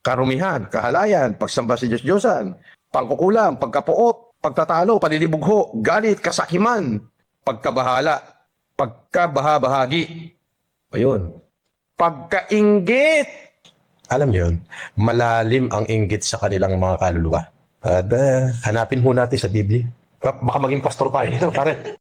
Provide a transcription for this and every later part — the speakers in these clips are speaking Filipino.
Karumihan, kahalayan, pagsamba sa Diyos-Diyosan, pangkukulam, pagkapuot, pagtatalo, panlilibugho, galit, kasakiman, pagkabahala, pagkabahabahagi. Ayun. Pagkainggit. Alam niyo yun, malalim ang inggit sa kanilang mga kaluluwa. At hanapin ho natin sa Biblia. Baka maging pastor tayo. Pare.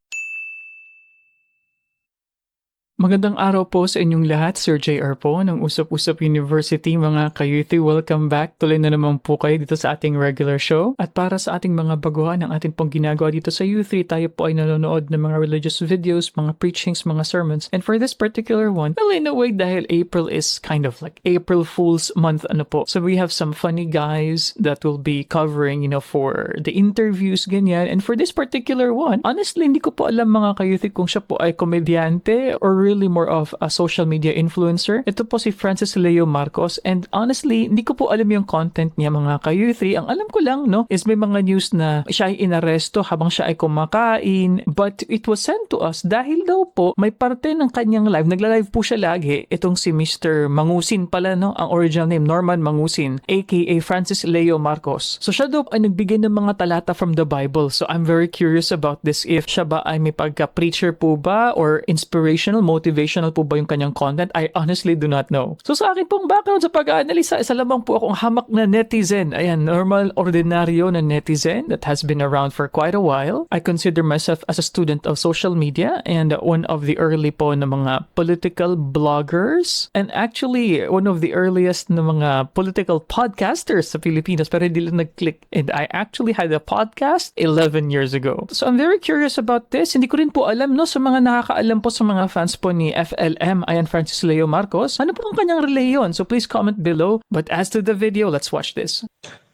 Magandang araw po sa inyong lahat, Sir JR po ng Usap-Usap University, mga kayuthi. Welcome back. Tuloy na naman po kayo dito sa ating regular show. At para sa ating mga baguhan ng ating pong ginagawa dito sa U3, tayo po ay nanonood ng mga religious videos, mga preachings, mga sermons. And for this particular one, well, in a way, dahil April is kind of like April Fool's month, ano po. So we have some funny guys that will be covering, for the interviews, ganyan. And for this particular one, honestly, hindi ko po alam, mga kayuthi, kung siya po ay komedyante or really more of a social media influencer. Ito po si Francis Leo Marcos, and honestly, hindi ko po alam yung content niya, mga kayuthi. Ang alam ko lang, is may mga news na siya ay inaresto habang siya ay kumakain, but it was sent to us dahil daw po may parte ng kanyang live, nagla-live po siya lagi, itong si Mr. Mangusin pala, ang original name, Norman Mangusin, aka Francis Leo Marcos. So siya daw ay nagbigay ng mga talata from the Bible. So I'm very curious about this, if siya ba ay may pagka-preacher po ba or inspirational, motivational po ba yung kanyang content? I honestly do not know. So sa akin pong background sa pag-aanalisa, isa lamang po akong hamak na netizen. Ayan, normal, ordinaryo na netizen that has been around for quite a while. I consider myself as a student of social media and one of the early po na mga political bloggers, and actually one of the earliest na mga political podcasters sa Pilipinas, pero hindi lang nag-click. And I actually had a podcast 11 years ago. So I'm very curious about this. Hindi ko rin po alam, sa mga nakakaalam po, sa mga fans po ni FLM, ayan, Francis Leo Marcos, ano po ang kanyang reliyon? So please comment below. But as to the video, let's watch this.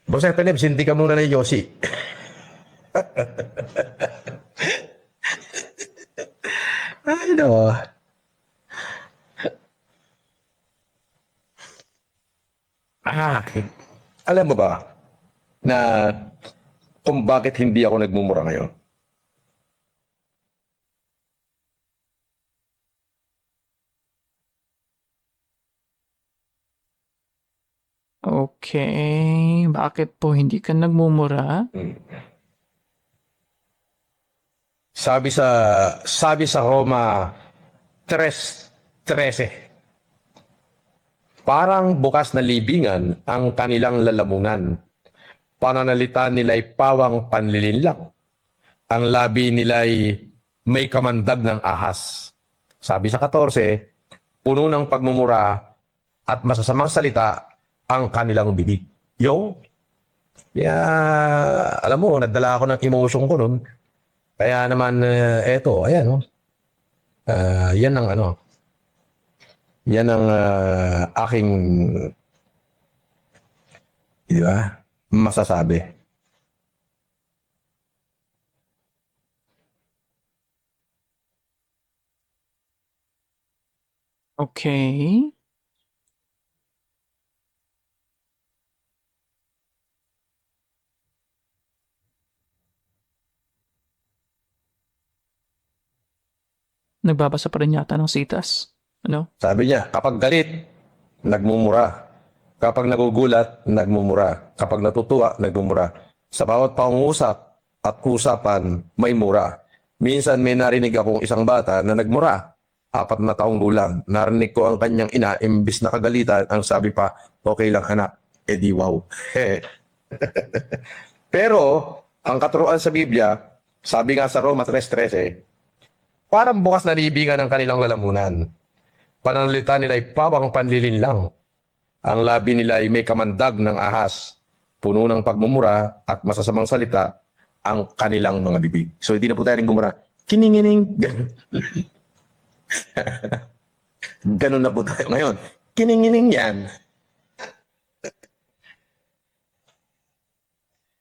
Boss FLM, hindi ka muna na Yossi. Ay, no. Alam mo ba na kung bakit hindi ako nagmumura ngayon? Okay, bakit po hindi ka nagmumura? Sabi sa Roma 3:13, parang bukas na libingan ang kanilang lalamunan. Pananalita nila'y pawang panlilinlang. Ang labi nila'y may kamandag ng ahas. Sabi sa 14, puno ng pagmumura at masasamang salita ang kanilang bibig. Alam mo, nadala ako ng emotion ko nun. Kaya naman, eto, ayan, yan ang yan ang aking, di ba, masasabi. Okay. Nagbabasa pa rin yata ng sitas. Ano? Sabi niya, kapag galit, nagmumura. Kapag nagugulat, nagmumura. Kapag natutuwa, nagmumura. Sa bawat pangungusap at usapan, may mura. Minsan may narinig akong isang bata na nagmura. 4 na taong gulang. Narinig ko ang kanyang ina, imbis na kagalitan, ang sabi pa, okay lang anak. Di wow. Pero, ang katuruan sa Biblia, sabi nga sa Roma 3:13, parang bukas na libingan ang kanilang lalamunan. Pananalita nila ay pawang panlilinlang. Ang labi nila ay may kamandag ng ahas. Puno ng pagmumura at masasamang salita ang kanilang mga bibig. So hindi na po tayo rin gumura. Kiningining. Ganun na po tayo ngayon. Kiningining yan.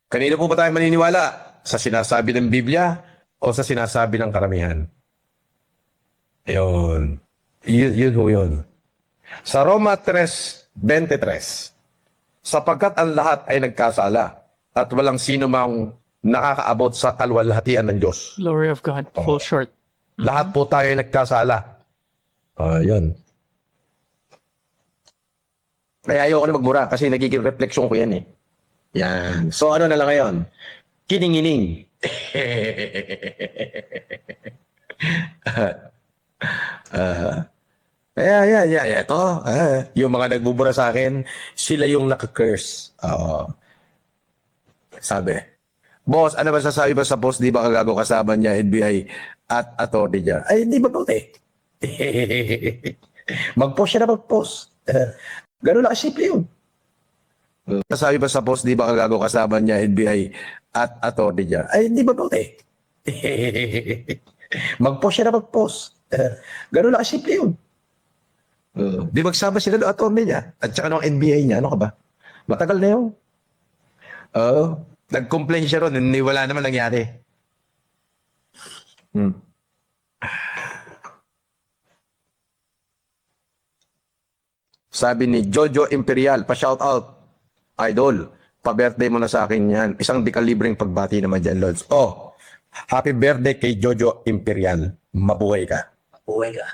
Kanina po ba tayo maniniwala? Sa sinasabi ng Biblia o sa sinasabi ng karamihan? Yun. Yun. Sa Roma 3:23, sapagkat ang lahat ay nagkasala at walang sino mang nakakaabot sa kalwalhatian ng Diyos. Glory of God. Full short. Lahat po tayo ay nagkasala. Yun. Kaya ayoko na magmura kasi nagiging refleksyon ko yan eh. Yan. So ano na lang ngayon? Kiningining. Ito, yung mga nagbubura sa akin, sila yung naka-curse. Oo. Sabi, boss, ano ba sasabi ba sa post, di ba kagago kasama niya, NBI at attorney niya? Ay, hindi ba bote? Mag-post siya na mag-post. Ganun lang simple yun. Sasabi ba sa post, di ba kagago kasama niya, NBI at attorney niya? Ay, hindi ba bote? Mag-post siya na mag-post. Ganun lang simple yun. Di magsama sila ng attorney niya at saka ng NBI niya. Ano ka ba? Matagal na yun. Oo. Nag-complain siya ron, hindi wala naman nangyari. Sabi ni Jojo Imperial, pa-shout out, idol. Pa-birthday mo na sa akin yan. Isang di kalibreng pagbati naman dyan, Lods. Oh, happy birthday kay Jojo Imperial. Mabuhay ka. Buhay ka.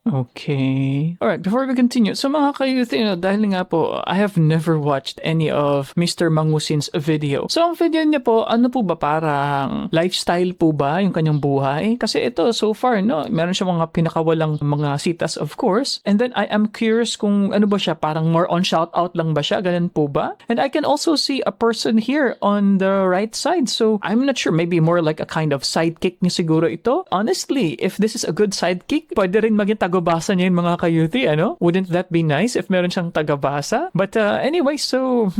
Okay. Alright, before we continue, so mga ka-youth, dahil nga po, I have never watched any of Mr. Mangusin's video. So ang video niya po, ano po ba, parang lifestyle po ba yung kanyang buhay? Kasi ito, so far, no, meron siya mga pinakawalang mga sitas, of course. And then I am curious kung ano ba siya, parang more on shoutout lang ba siya? Ganun po ba? And I can also see a person here on the right side. So I'm not sure, maybe more like a kind of sidekick niya siguro ito. Honestly, if this is a good sidekick, pwede rin maging tagabasa niya yung mga ka-youthi, ano? Wouldn't that be nice if meron siyang tagabasa? But anyway, so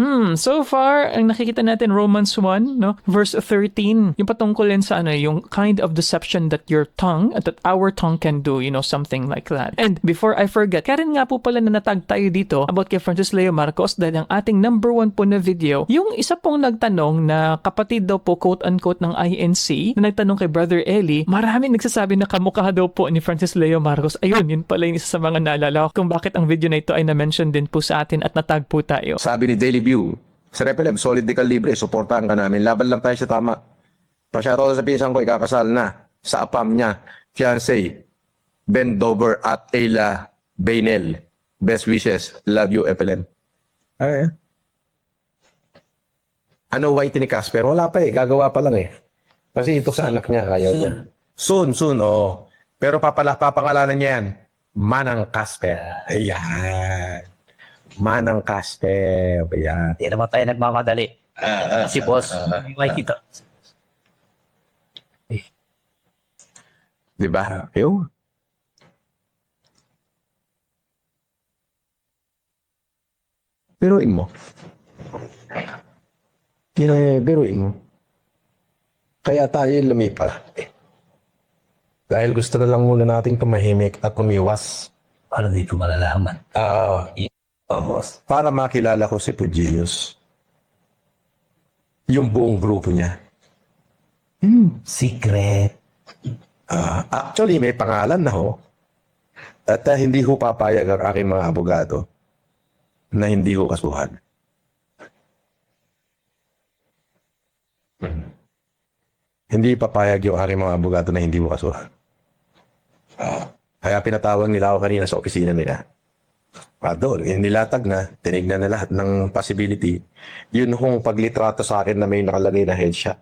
far, ang nakikita natin, Romans 1, no? Verse 13, yung patungkol yan sa ano, yung kind of deception that your tongue, that our tongue can do, something like that. And before I forget, Karen nga po pala na natag tayo dito about kay Francis Leo Marcos dahil ang ating number 1 po na video, yung isa pong nagtanong na kapatid daw po, quote-unquote, ng INC, na nagtanong kay Brother Eli, maraming nagsasabi na kamukha daw po ni Francis Leo Marcos. Ayun, yun pala yung isa sa mga naalala ko kung bakit ang video na ito ay na-mention din po sa atin at natag po tayo. Sabi ni Daily View, sa Repelem, solid di ka libre, suportahan ka namin. Laban lang tayo sa tama. Pasyaro sa pinsan ko, ikakasal na sa apam niya, fiancé, Ben Dover at Ayla Bainel. Best wishes. Love you, FLM. Ay. Ano white ni Casper? Wala pa eh. Gagawa pa lang eh. Kasi ito sa anak niya, kaya niya. Soon, oh. Pero papangalanan niya yan. Manang Casper. Ayan. Manang Casper. Ayan. Hindi naman tayo nagmamadali. Si boss, may kita. Di ba? Ayun. Biruin mo. Biruin mo. Kaya tayo lumipat. Dahil gusto na lang muna nating tumahimik at umiwas. Paano dito malalaman? Para makilala ko si Pugilius. Yung buong grupo niya. Secret. Actually, may pangalan na ho. At hindi ho papayag ang aking mga abogado na hindi ho kasuhan. Hindi papayag yung aking mga abogado na hindi ho kasuhan. Kaya pinatawag nila ako kanina sa opisina nila. Doon, nilatag na, tinignan na lahat ng possibility. Yun hong paglitrato sa akin na may nakalagay na headshot.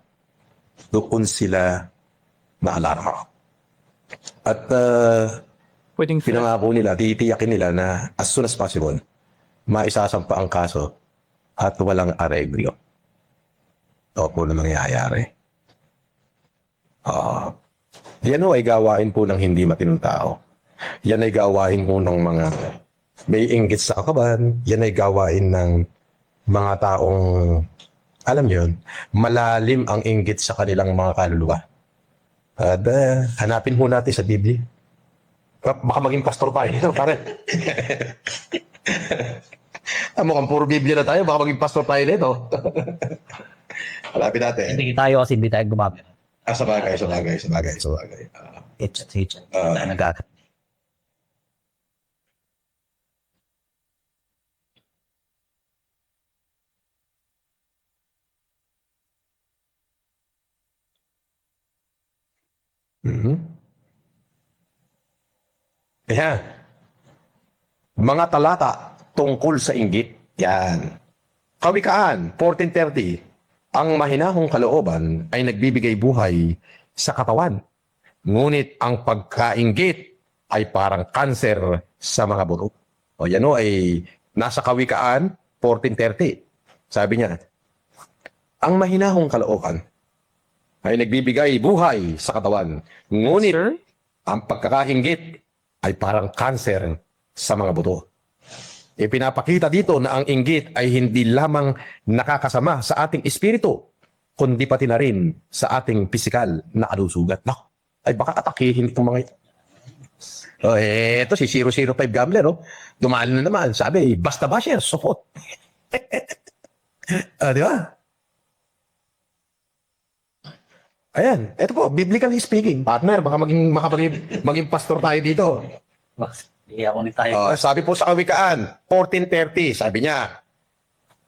Doon sila naalarma. At Pwedeng pinangako nila, titiyakin nila na as soon as possible, maisasampa ang kaso at walang areglo. Ito po na mangyayari. Yan ho ay gawain po ng hindi matinong tao. Yan ay gawain po ng mga may inggit sa kaban. Yan ay gawain ng mga taong, alam yun, malalim ang inggit sa kanilang mga kaluluwa. At hanapin po natin sa Biblia. Baka maging pastor tayo. Pare. Mukhang puro Biblia na tayo. Baka maging pastor tayo nito. Hanapin natin. Hindi tayo kasi hindi tayo gumamit. Sabagay. It's nagkaka. Ayan. Mga talata tungkol sa inggit. Yan. Kawikaan 14:30. Ang mahinahong kalooban ay nagbibigay buhay sa katawan. Ngunit ang pagkainggit ay parang kanser sa mga buto. O yan o ay nasa Kawikaan 14:30. Sabi niya, ang mahinahong kalooban ay nagbibigay buhay sa katawan. Ngunit Sir? ang pagkakainggit ay parang kanser sa mga buto. Ipinapakita dito na ang inggit ay hindi lamang nakakasama sa ating espiritu, kundi pati na rin sa ating pisikal na kalusugan. Naku, ay baka atakihin itong mga ito. Oh, eto si 005 Gambler, oh. Dumaan na naman. Sabi, basta ba siya? Sopot. Di ba? Ayan, eto po, biblically speaking. Partner, baka maging pastor tayo dito. Hindi ako ni tayo. Sabi po sa Kawikaan, 14:30, sabi niya,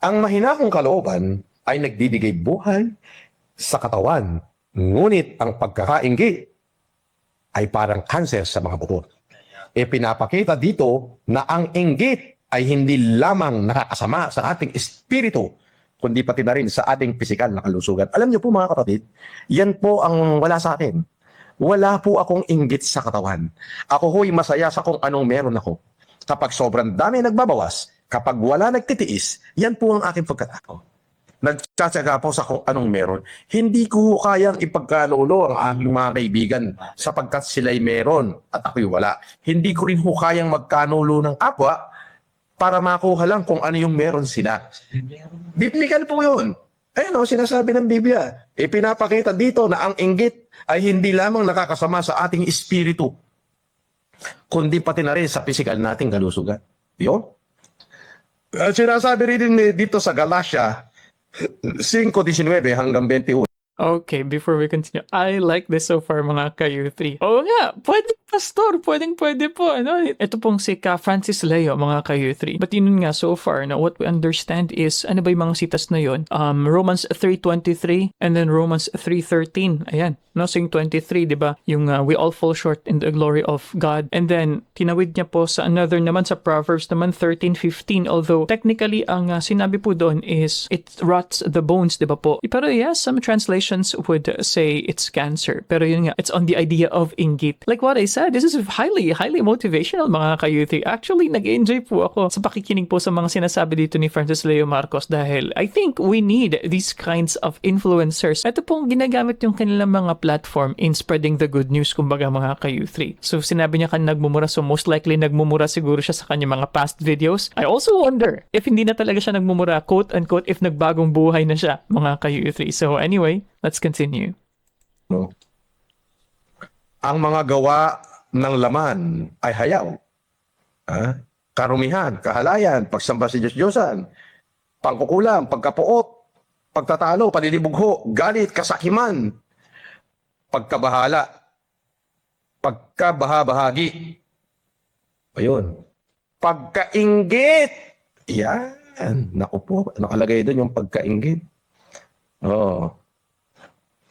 ang mahinahong kalooban ay nagbibigay buhay sa katawan, ngunit ang pagkakainggi ay parang kanser sa mga buto. Pinapakita dito na ang inggit ay hindi lamang nakakasama sa ating espiritu, kundi pati na rin sa ating pisikal na kalusugan. Alam niyo po mga kapatid, yan po ang wala sa akin. Wala po akong inggit sa katawan. Ako ho'y masaya sa kung anong meron ako. Kapag sobrang dami nagbabawas, kapag wala nagtitiis, yan po ang aking pagkatao. Nagtsatsaga po sa kung anong meron. Hindi ko kayang ipagkalulo ang aking mga kaibigan sapagkat sila'y meron at ako'y wala. Hindi ko rin ho kayang magkanulo ng kapwa para makuha lang kung ano yung meron sila. Biblical po yun. Ayun o, sinasabi ng Biblia. Pinapakita dito na ang inggit ay hindi lamang nakakasama sa ating espiritu, kundi pati na rin sa pisikal nating kalusugan. Yun. Sinasabi rin dito sa Galatia 5:19 hanggang 21. Okay, before we continue, I like this so far mga ka-U3. Oo nga, pwede pastor, pwede po. Ano? Ito pong si Ka Francis Leo mga ka-U3. But yun nga so far, na what we understand is, ano ba yung mga sitas na yun? Romans 3:23 and then Romans 3:13. Ayan, no? So yung 23, di ba? Yung we all fall short in the glory of God. And then, tinawid niya po sa another naman sa Proverbs naman 13:15. Although, technically, ang sinabi po doon is, it rots the bones, di ba po? Pero yes, some translations would say it's cancer. Pero yun nga, it's on the idea of inggit. Like what I said, this is highly motivational mga ka-youth. Actually, nag-enjoy po ako sa pakikinig po sa mga sinasabi dito ni Francis Leo Marcos dahil I think we need these kinds of influencers. Ito pong ginagamit yung kanilang mga platform in spreading the good news, kumbaga mga ka-youth. So sinabi niya kanina nagmumura, so most likely nagmumura siguro siya sa kanyang mga past videos. I also wonder if hindi na talaga siya nagmumura, quote-unquote, if nagbagong buhay na siya mga ka-youth. So anyway, let's continue. No? Ang mga gawa ng laman ay hayaw. Karumihan, kahalayan, pagsamba sa Diyos-Diyosan, pangkukulam, pagkapuot, pagtatalo, panilibugho, galit, kasakiman, pagkabahala, pagkabahabahagi. Ayun. Pagkainggit. Yan. Naku po, nakalagay doon yung pagkainggit. Oo.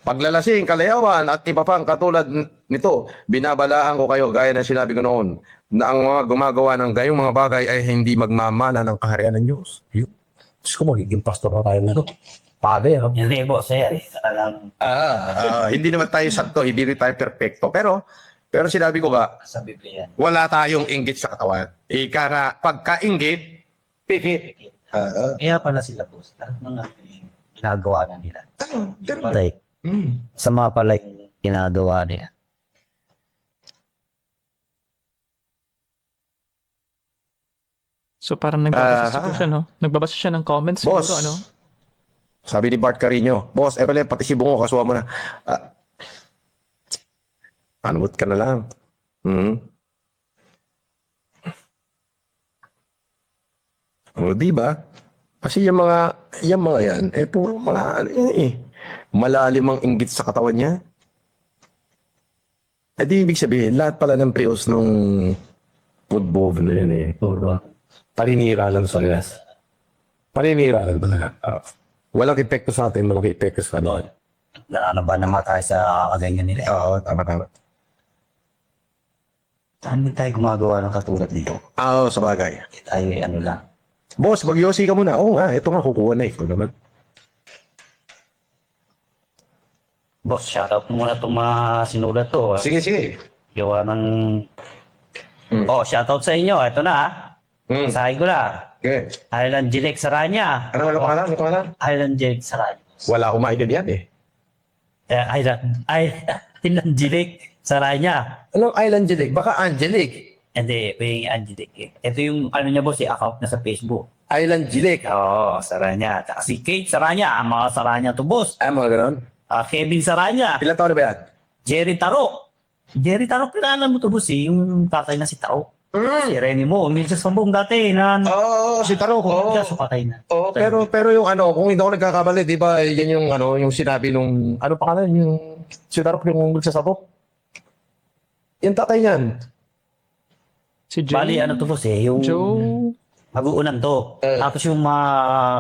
Paglalasing, kalayawan, at iba pang katulad nito, binabalaan ko kayo, gaya ng sinabi ko noon, na ang mga gumagawa ng gayong mga bagay ay hindi magmamana ng kaharian ng Diyos. Yun. Diyos ko, magiging pastor na tayo na ito. Pabe, ha? Hindi po, sir. Talagang Hindi naman tayo sakto, hindi rin tayo perfecto. Pero sinabi ko ba, sa Biblia. wala tayong inggit sa katawan. Ika na, pagka-inggit, pikit. Kaya pala sila po, mga ginagawa na nila. Pero, Like, sa mga pala ginagawa niya. So parang nagbabasa siguro siya, no? Nagbabasa siya ng comments boss, siguro, ano? sabi ni Bart Carino, boss, pala, pati si Bungo, kasuha mo na. Anumot ka na lang. O, di ba? Kasi yung mga yan, puro mga, malalim ang inggit sa katawan niya. Di ibig sabihin, lahat pala ng prios nung football na yun puro paninira lang sa gas. Paninira lang talaga. Walang epekto sa atin, walang epekto sa doon. Ano ba naman tayo sa kaganyan nila? Oo, tama. Saan din tayo gumagawa ng katulad nito? Oo, sa bagay. Tayo ano lang. Boss, magyosi ka muna. Oo nga, ito nga kukuha na ikaw naman. Boss, shoutout mo muna itong mga sinulat to. Sige, sige. Gawa ng... shoutout sa inyo. Ito na ha. Sasahin ko na. Okay. Highland Jilek Saranya. Ano pangalan? Ano pangalan? Highland Jilek Saranya. Wala akong maintindihan eh. Highland Jilek Saranya. Anong Island Angelic? Baka Angelic. Hindi, yung Angelic eh. Ito yung ano niya boss, account na sa Facebook. Island Angelic. Oo, Saranya. Tsaka si Kate Saranya. Ang mga Saranya to boss. Mga ganon. Kevin Saranya. Ilan taon na ba yan? Jerry Taro. Jerry Taro, kilala mo to boss eh. Yung tatay na si Taro. Si Renny mo, umilis sa sambong dati na... Oo, si Taro. Oo. Kaso patay na. Oo, pero yung ano, kung hindi ako nagkakamali, di ba, yan yung ano, yung sinabi nung, ano pangalan, yung si Taro yung nagsasabok. Yung tatay niyan. Si Joe. Bali, ano to boss eh, yung... Joe. Mag-uunan to. Tapos yung mga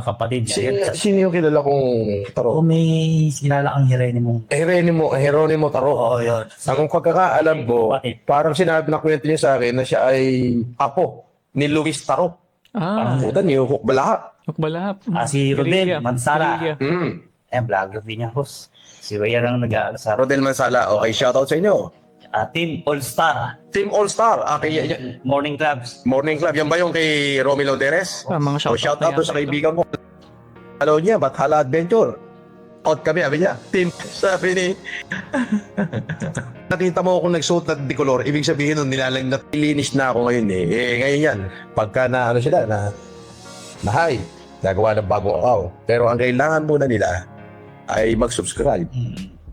kapatid niya. Sino yung kilala kong Taro? May sinala ang Renny mo. Geronimo Taro. Oo, yun. Ang pagkakaalam ko, Bakit? parang sinabi na kwento niya sa akin na siya ay apo ni Luis Taro. Puta, niyukok ba lahat? Ukbalap. Si Rodel Mansara. Mm. Vlogger din niya, boss. Si Ryan ang nag-aalasar. Rodel Mansala, okay, shoutout sa inyo. Team All-Star. Team All-Star, okay, Morning Clubs. Morning Club, yan ba yung kay Romelo Teres? Mga So, shoutout shoutout na yan. sa kaibigan ko. Hello niya, Bathala Adventure. Out kami, sabi niya. Team, sabi ni... Nakita mo akong nagsuot na decolor, ibig sabihin nun, nilinis na ako ngayon eh. Ngayon yan, pagka na ano sila, na high, nagawa ng bagong account. Pero ang kailangan muna nila ay mag-subscribe.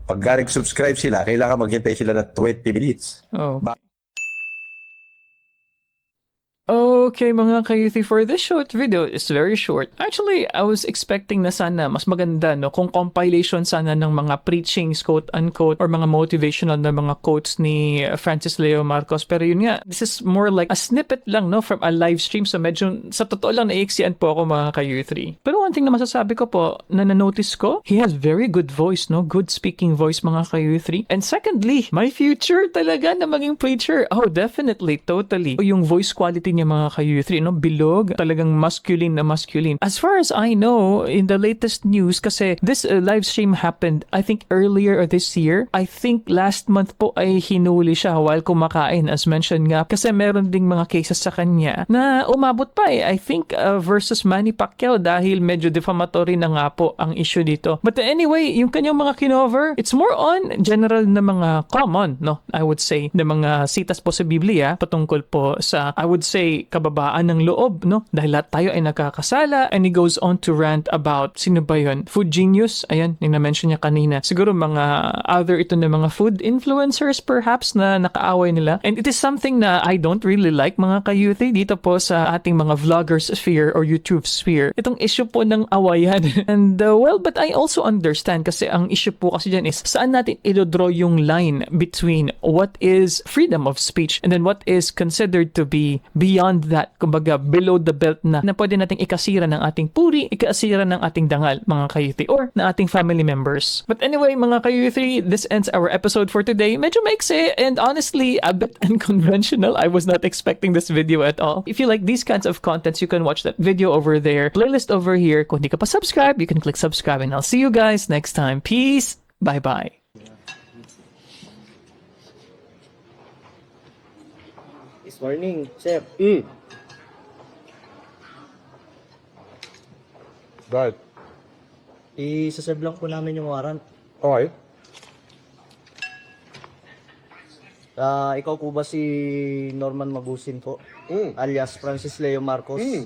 Pagka nag-subscribe sila, kailangan maghintay sila ng 20 minutes. Oh. Okay, mga kayuthi, for this short video, it's very short. Actually, I was expecting na sana mas maganda, no? Kung compilation sana ng mga preachings, quote-unquote, or mga motivational na mga quotes ni Francis Leo Marcos. Pero yun nga, this is more like a snippet lang, no? From a live stream. So medyo, sa totoo lang, naiiksian po ako, mga kayuthi. Pero one thing na masasabi ko po, na na-notice ko, he has very good voice, no? Good speaking voice, mga kayuthi. And secondly, my future talaga na maging preacher. Oh, definitely, totally. Yung voice quality niya, mga kayuthi, no? Bilog, talagang masculine na masculine. As far as I know, in the latest news, kasi this live stream happened, I think earlier this year. I think last month po ay hinuli siya while kumakain, as mentioned nga. Kasi meron ding mga cases sa kanya na umabot pa eh. I think versus Manny Pacquiao dahil medyo defamatory na nga po ang issue dito. But anyway, yung kanyang mga kinover, it's more on general na mga common, no? I would say, na mga sitas po sa Biblia patungkol po sa, I would say, kababaan ng loob, no? Dahil lahat tayo ay nakakasala. And he goes on to rant about, sino ba yun? Food Genius, ayan, yung na-mention niya kanina. Siguro mga other ito na mga food influencers perhaps na nakaaway nila. And it is something na I don't really like, mga kayuthi, dito po sa ating mga vloggers sphere or YouTube sphere. Itong issue po ng awayan. And well, but I also understand kasi ang issue po kasi dyan is saan natin i-draw yung line between what is freedom of speech and then what is considered to be beyond that, kumbaga below the belt na pwede nating ikasira ng ating puri, ikasira ng ating dangal, mga kayuthi, or na ating family members. But anyway, mga kayuthi, this ends our episode for today. Medyo maiksi and honestly a bit unconventional. I was not expecting this video at all. If you like these kinds of contents, you can watch that video over there, playlist over here. Kung di ka pa subscribe, you can click subscribe and I'll see you guys next time. Peace. Bye-bye. Morning, Chef. Right. I-serve lang po namin yung warrant. Okay. Ikaw po ba si Norman Magusin po? Alias Francis Leo Marcos? Hindi.